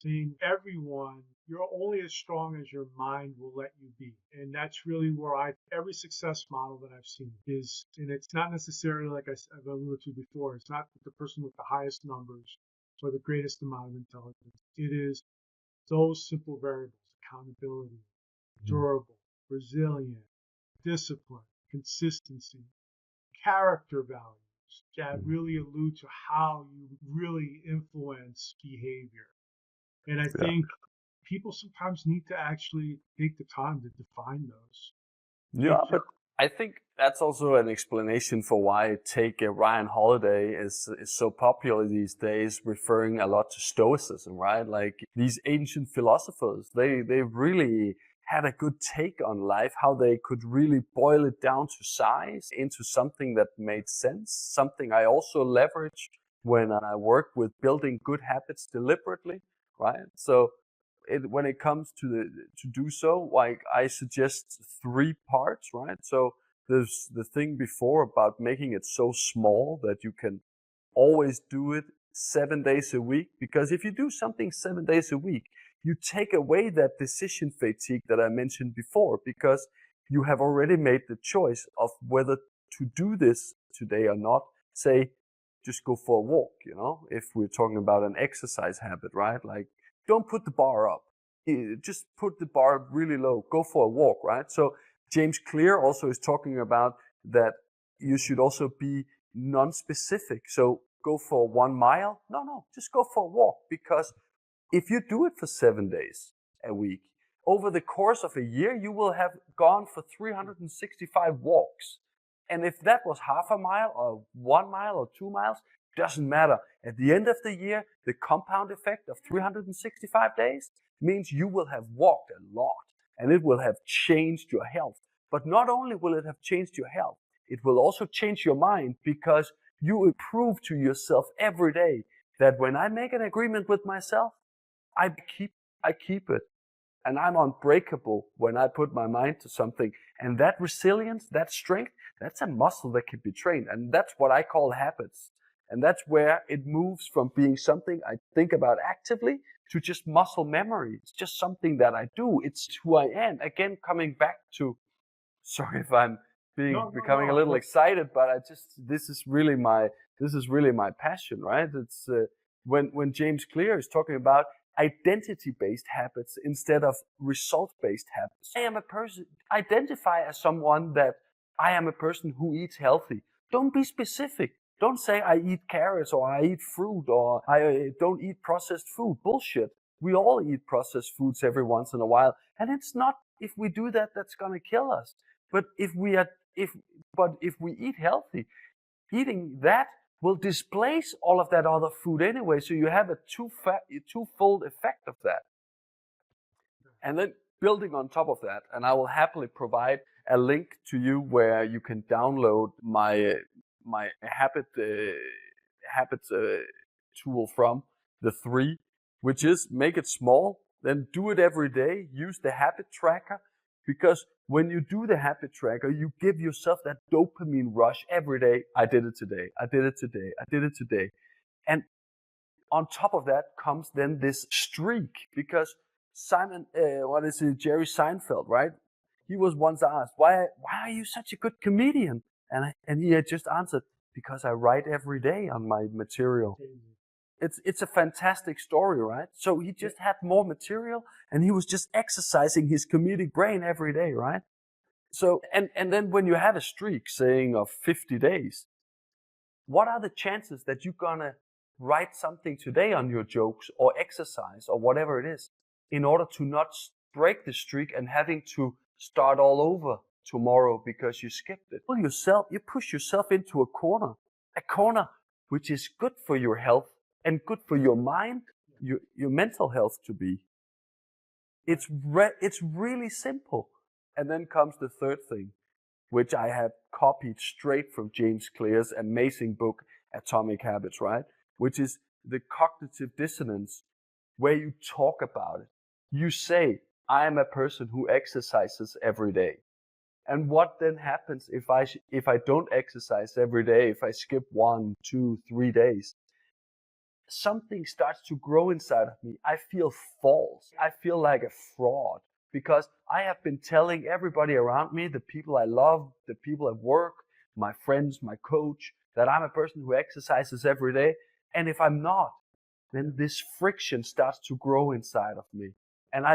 saying everyone, you're only as strong as your mind will let you be. And that's really where every success model that I've seen is, and it's not necessarily like I've alluded to before, it's not the person with the highest numbers or the greatest amount of intelligence. It is those simple variables: accountability, durable, resilient, discipline, consistency, character values that really allude to how you really influence behavior. And I think people sometimes need to actually take the time to define those. Yeah, but I think that's also an explanation for why take Ryan Holiday is so popular these days, referring a lot to Stoicism, right? Like these ancient philosophers, they really had a good take on life, how they could really boil it down to size into something that made sense, something I also leverage when I work with building good habits deliberately, right? So when it comes to do so, like I suggest 3 parts, right? So there's the thing before about making it so small that you can always do it 7 days a week. Because if you do something 7 days a week, you take away that decision fatigue that I mentioned before, because you have already made the choice of whether to do this today or not. Say, just go for a walk, if we're talking about an exercise habit, right? Like, don't put the bar up. Just put the bar really low. Go for a walk, right? So James Clear also is talking about that you should also be non-specific. So go for 1 mile. No, just go for a walk. Because if you do it for 7 days a week, over the course of a year, you will have gone for 365 walks. And if that was half a mile or 1 mile or 2 miles, doesn't matter. At the end of the year, the compound effect of 365 days means you will have walked a lot, and it will have changed your health. But not only will it have changed your health, it will also change your mind, because you prove to yourself every day that when I make an agreement with myself, I keep it. And I'm unbreakable when I put my mind to something. And that resilience, that strength, that's a muscle that can be trained. And that's what I call habits. And that's where it moves from being something I think about actively to just muscle memory. It's just something that I do. It's who I am. Again, coming back to, sorry if I'm becoming a little excited, but this is really my passion, right? when James Clear is talking about identity-based habits instead of result-based habits. I am a person, identify as someone that I am a person who eats healthy. Don't be specific. Don't say I eat carrots or I eat fruit or I don't eat processed food. Bullshit. We all eat processed foods every once in a while. And it's not, if we do that, that's going to kill us. But if we eat healthy, eating that will displace all of that other food anyway. So you have a twofold effect of that. And then building on top of that, and I will happily provide a link to you where you can download my habits tool from the 3, which is make it small, then do it every day, use the habit tracker, because when you do the habit tracker, you give yourself that dopamine rush every day. I did it today, I did it today, I did it today. And on top of that comes then this streak, because Jerry Seinfeld, right? He was once asked, why are you such a good comedian? And he had just answered, because I write every day on my material. It's a fantastic story, right? So he just had more material and he was just exercising his comedic brain every day, right? So, and then when you have a streak, saying of 50 days, what are the chances that you're gonna write something today on your jokes or exercise or whatever it is in order to not break the streak and having to start all over tomorrow because you skipped it? You push yourself into a corner which is good for your health and good for your mind, your mental health to be. It's really simple. And then comes the third thing, which I have copied straight from James Clear's amazing book, Atomic Habits, right? Which is the cognitive dissonance, where you talk about it. You say, I am a person who exercises every day. And what then happens if I don't exercise every day, if I skip 1, 2, 3 days? Something starts to grow inside of me. I feel false. I feel like a fraud because I have been telling everybody around me, the people I love, the people at work, my friends, my coach, that I'm a person who exercises every day. And if I'm not, then this friction starts to grow inside of me. And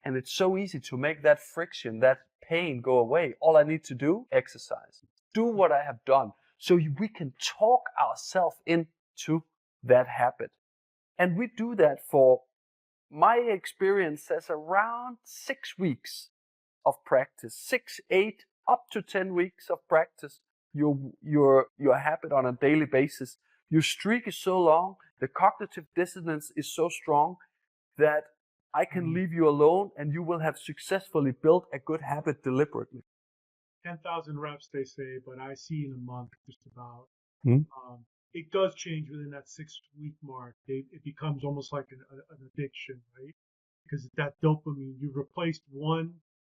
and it's so easy to make that friction, that pain go away. All I need to do, exercise. Do what I have done so we can talk ourselves into that habit. And we do that for, my experience says, around 6 weeks of practice, 6, 8, up to 10 weeks of practice, your habit on a daily basis. Your streak is so long, the cognitive dissonance is so strong that I can leave you alone and you will have successfully built a good habit deliberately. 10,000 reps, they say, but I see in a month just about. Hmm? It does change within that 6-week mark. It becomes almost like an addiction, right? Because that dopamine, you've replaced one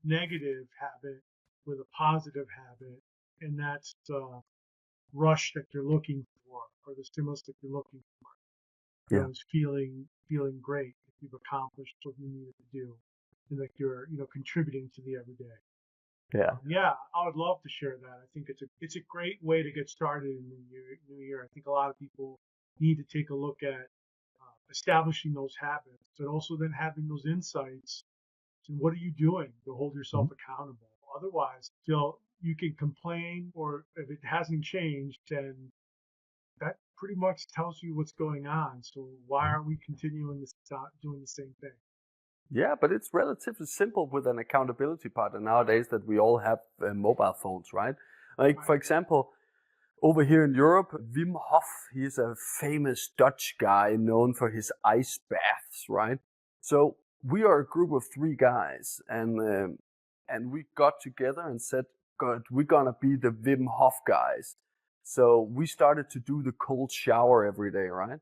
negative habit with a positive habit, and that's the rush that you're looking for, or the stimulus that you're looking for. Yeah. It's feeling great if you've accomplished what you needed to do, and that you're contributing to the everyday. Yeah. I would love to share that. I think it's a great way to get started in the new year. I think a lot of people need to take a look at establishing those habits, but also then having those insights. And what are you doing to hold yourself accountable? Otherwise, you can complain, or if it hasn't changed, then that pretty much tells you what's going on. So why are we continuing to stop doing the same thing? Yeah, but it's relatively simple with an accountability partner nowadays that we all have mobile phones, right? Like, for example, over here in Europe, Wim Hof, he's a famous Dutch guy known for his ice baths, right? So we are a group of 3 guys, and we got together and said, God, we're gonna be the Wim Hof guys. So we started to do the cold shower every day, right?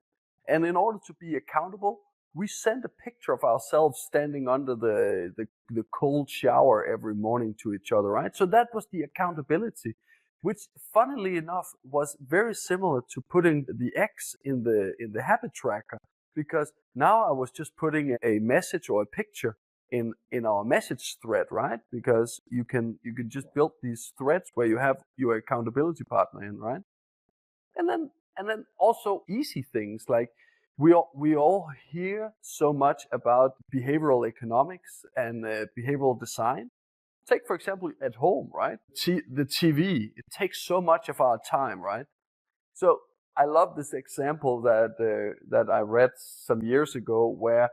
And in order to be accountable, we sent a picture of ourselves standing under the cold shower every morning to each other, right? So that was the accountability, which funnily enough was very similar to putting the X in the habit tracker, because now I was just putting a message or a picture in our message thread, right? Because you can just build these threads where you have your accountability partner in, right? And then And then also easy things like we all hear so much about behavioral economics and behavioral design. Take, for example, at home, right? The TV, it takes so much of our time, right? So I love this example that I read some years ago where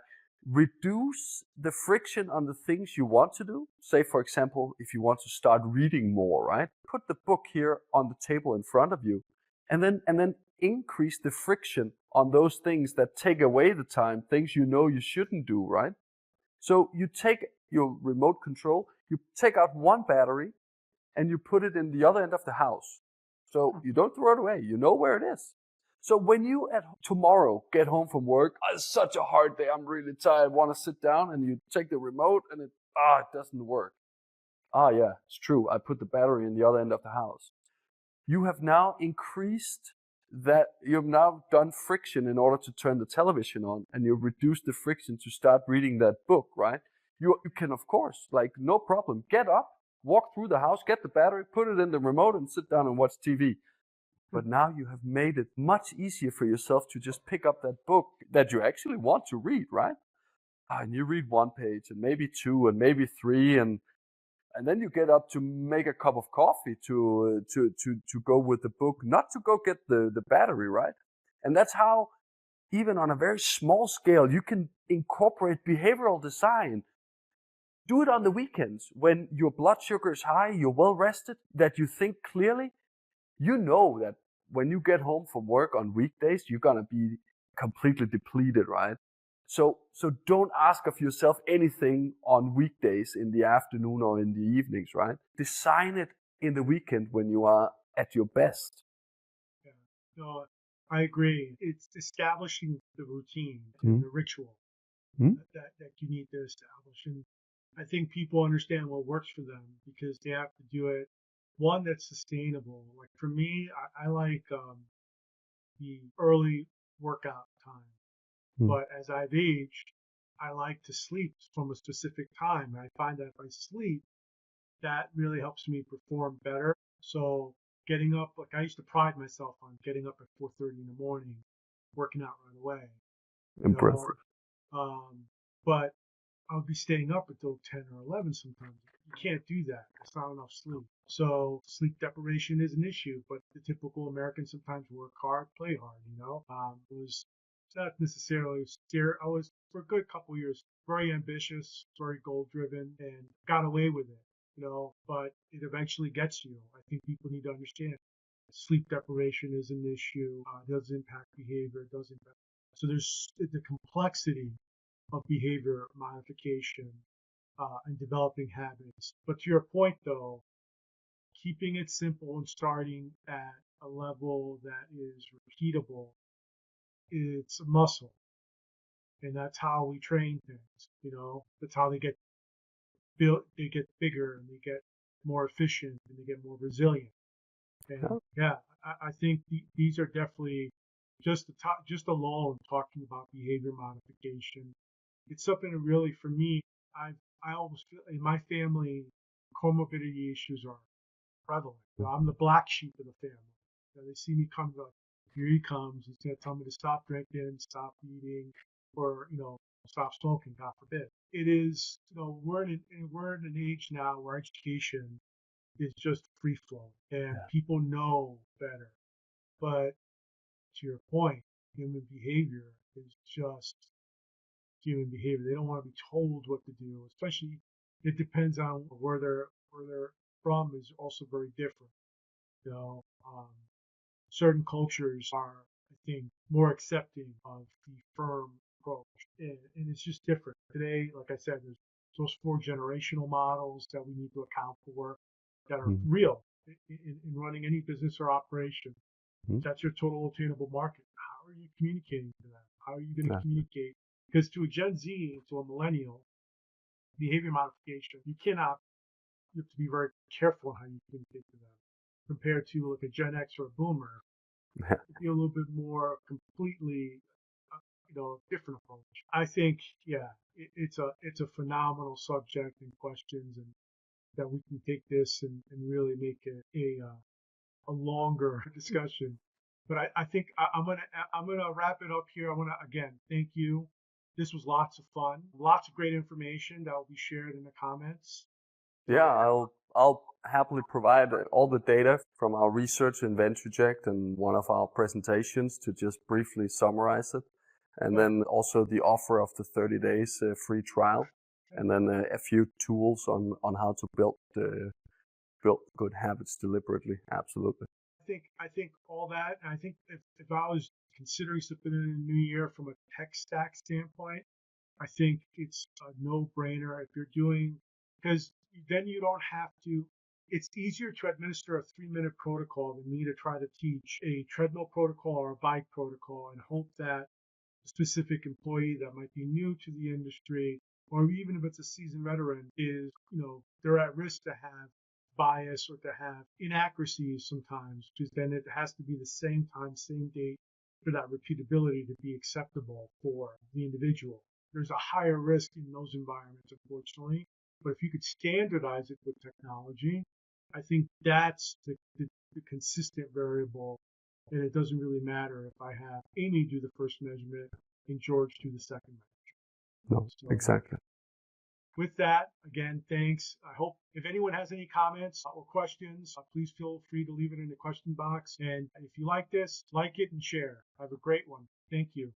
reduce the friction on the things you want to do. Say, for example, if you want to start reading more, right? Put the book here on the table in front of you, and then increase the friction on those things that take away the time, things you know you shouldn't do, right? So you take your remote control, you take out one battery, and you put it in the other end of the house. So you don't throw it away. You know where it is. So when you tomorrow get home from work, it's such a hard day. I'm really tired. Want to sit down, and you take the remote, and it doesn't work. Yeah, it's true. I put the battery in the other end of the house. You have now increased that. You've now done friction in order to turn the television on, and you've reduced the friction to start reading that book, right? You can, of course, like, no problem, get up, walk through the house, get the battery, put it in the remote, and sit down and watch TV. But now you have made it much easier for yourself to just pick up that book that you actually want to read, right? And you read one page, and maybe two, and maybe three, and then you get up to make a cup of coffee to go with the book, not to go get the battery, right? And that's how, even on a very small scale, you can incorporate behavioral design. Do it on the weekends when your blood sugar is high, you're well rested, that you think clearly. You know that when you get home from work on weekdays, you're going to be completely depleted, right? So don't ask of yourself anything on weekdays in the afternoon or in the evenings, right? Design it in the weekend when you are at your best. Yeah. No, I agree. It's establishing the routine and the ritual that you need to establish. And I think people understand what works for them because they have to do it, one that's sustainable. Like for me, I like the early workout time. But as I've aged, I like to sleep from a specific time. I find that if I sleep, that really helps me perform better. So getting up, like I used to pride myself on getting up at 4:30 in the morning, working out right away. You know, Impressive. but I'll be staying up until 10 or 11 sometimes. You can't do that. It's not enough sleep. So sleep deprivation is an issue, but the typical American sometimes work hard, play hard, It was not necessarily I was, for a good couple of years, very ambitious, very goal driven, and got away with it, but it eventually gets you. I think people need to understand sleep deprivation is an issue. It does impact behavior. It does impact. So there's the complexity of behavior modification and developing habits. But to your point, though, keeping it simple and starting at a level that is repeatable, it's a muscle. And that's how we train things. That's how they get built, they get bigger and they get more efficient and they get more resilient. And yeah, I think these are definitely just alone talking about behavior modification. It's something that really, for me, I always feel in my family, comorbidity issues are prevalent. I'm the black sheep of the family. They see me come, like, here he comes. He's going to tell me to stop drinking, stop eating, or stop smoking. God forbid. It is, we're in an age now where education is just free flow, and people know better. But to your point, human behavior is just human behavior. They don't want to be told what to do, especially it depends on where they're from is also very different. You know, certain cultures are, I think, more accepting of the firm approach, and it's just different today. Like I said, there's those four generational models that we need to account for that are real in running any business or operation. That's your total obtainable market. How are you communicating to them? How are you going to communicate? Because to a Gen Z, to a millennial, behavior modification, you have to be very careful how you communicate to them. Compared to like a Gen X or a Boomer, it'd be a little bit more completely, different approach. I think, it's a phenomenal subject and questions, and that we can take this and really make it a longer discussion. But I think I'm gonna wrap it up here. I want to again thank you. This was lots of fun, lots of great information that will be shared in the comments. Yeah, I'll happily provide all the data from our research in Ventreject and one of our presentations to just briefly summarize it. And then also the offer of the 30 days free trial, and then a few tools on how to build good habits deliberately. Absolutely. I think all that. And I think if I was considering something in the new year from a tech stack standpoint, I think it's a no-brainer if you're doing, because then you don't have to. It's easier to administer a 3-minute protocol than me to try to teach a treadmill protocol or a bike protocol and hope that a specific employee that might be new to the industry, or even if it's a seasoned veteran, is, they're at risk to have bias or to have inaccuracies sometimes, because then it has to be the same time, same date for that repeatability to be acceptable for the individual. There's a higher risk in those environments, unfortunately. But if you could standardize it with technology, I think that's the consistent variable. And it doesn't really matter if I have Amy do the first measurement and George do the second measurement. No, So, exactly. with that, again, thanks. I hope if anyone has any comments or questions, please feel free to leave it in the question box. And if you like this, like it and share. Have a great one. Thank you.